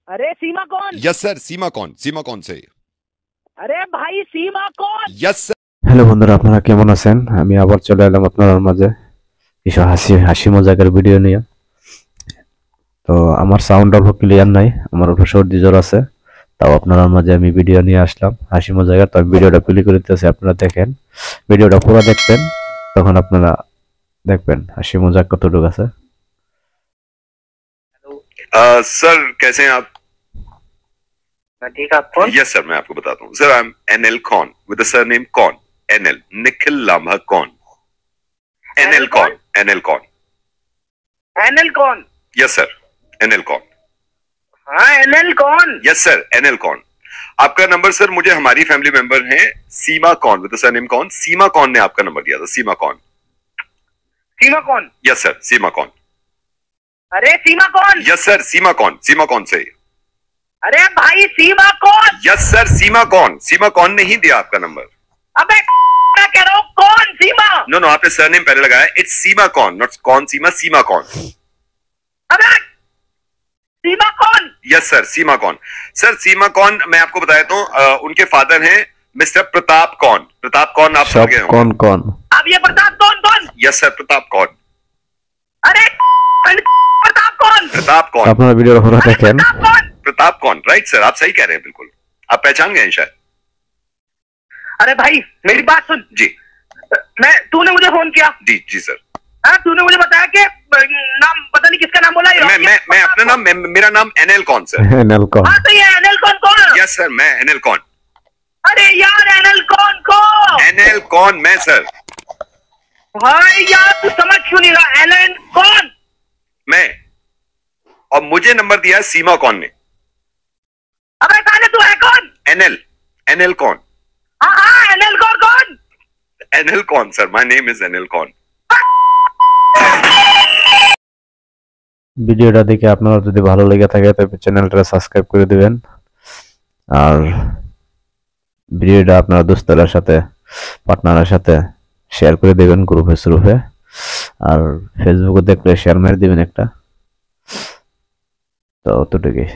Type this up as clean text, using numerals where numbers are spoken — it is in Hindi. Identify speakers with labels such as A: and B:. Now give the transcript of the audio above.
A: अरे सीमा कौन?
B: Yes sir. सीमा कौन? सीमा कौन से?
A: अरे भाई सीमा कौन?
B: Yes sir.
C: হ্যালো বন্ধুরা, আপনারা কেমন আছেন? আমি আবার চলে এলাম আপনাদের মাঝে কিছু হাসি হাসি মজাকের ভিডিও নিয়ে। তো আমার সাউন্ড অল্প ক্লিয়ার নাই, আমার অল্প সর্দি জ্বর আছে, তাও আপনাদের মাঝে আমি ভিডিও নিয়ে আসলাম হাসি মজাকের। তো আমি ভিডিওটা প্লে করে দিতেছি, আপনারা দেখেন, ভিডিওটা পুরো দেখবেন, তখন আপনারা দেখবেন হাসি মজাক কতটুকু আছে।
B: सर कैसे हैं आप?
A: ठीक है। आप कौन?
B: यस सर, मैं आपको बताता हूँ सर। आई एम एनएल कौन विद द सरनेम कौन। एनएल निखिल लाम्हा कौन। एनएल कौन? एनएल कौन?
A: एनएल कौन?
B: यस सर, एनएल कौन।
A: हाँ एनएल कौन?
B: यस सर, एनएल कौन। आपका नंबर सर मुझे हमारी फैमिली मेंबर है सीमा कौन विद द सरनेम कौन, सीमा कौन ने आपका नंबर दिया था। सीमा कौन?
A: सीमा कौन?
B: यस सर, सीमा कौन।
A: अरे सीमा कौन?
B: यस सर, सीमा कौन। सीमा कौन से?
A: अरे भाई सीमा कौन?
B: यस सर, सीमा कौन। सीमा कौन ने ही दिया आपका नंबर।
A: अबे मैं कह रहा हूँ कौन सीमा?
B: नो नो, आपने सरनेम पहले लगाया। इट्स सीमा कौन, नॉट कौन सीमा, सीमा कौन।
A: अबे सीमा कौन?
B: यस सर, सीमा कौन। सर सीमा कौन, मैं आपको बताया तो उनके फादर हैं मिस्टर प्रताप कौन। प्रताप कौन आप
C: সব
B: समझ गए
C: কোন কোন?
A: अब ये प्रताप कौन कौन?
B: यस सर, प्रताप कौन।
A: अरे प्रताप कौन?
B: प्रताप कौन?
C: আপনারা ভিডিওটা পুরো
A: अरे
C: দেখেন।
A: प्रताप कौन?
B: प्रताप कौन, राइट सर, आप सही कह रहे हैं बिल्कुल। आप पहचान गए हैं शायद।
A: अरे भाई मेरी बात सुन।
B: जी
A: तूने मुझे फोन किया।
B: जी जी सर।
A: हाँ तूने मुझे बताया कि नाम पता नहीं किसका नाम बोला ये।
B: मैं अपना नाम, मेरा नाम एनएल कौन सर।
C: এনএল কোন?
A: हाँ तो ये एनएल कौन कौन?
B: यस सर, मैं एनएल कौन।
A: अरे यार एनएल कौन कौन?
B: एनएल कौन मैं सर।
A: भाई यार तू समझ क्यों नहीं रहा? एनएल कौन?
B: मैं, और मुझे नंबर दिया है सीमा कौन ने।
A: अबे साले तू है कौन?
B: एनएल, एनएल कौन।
A: हाँ हाँ एनएल कौन कौन?
B: एनएल कौन sir, my name is NL कौन।
C: ভিডিওটা দেখে আপনারা যদি ভালো লেগে থাকে তবে চ্যানেলটা সাবস্ক্রাইব করে দিবেন, আর ভিডিওটা আপনার দোস্তদের সাথে, পার্টনারের সাথে শেয়ার করে দিবেন গ্রুপে স্রুপে, আর ফেসবুকে দেখলে শেয়ার মেরে দিবেন একটা। তো অতটুকুই।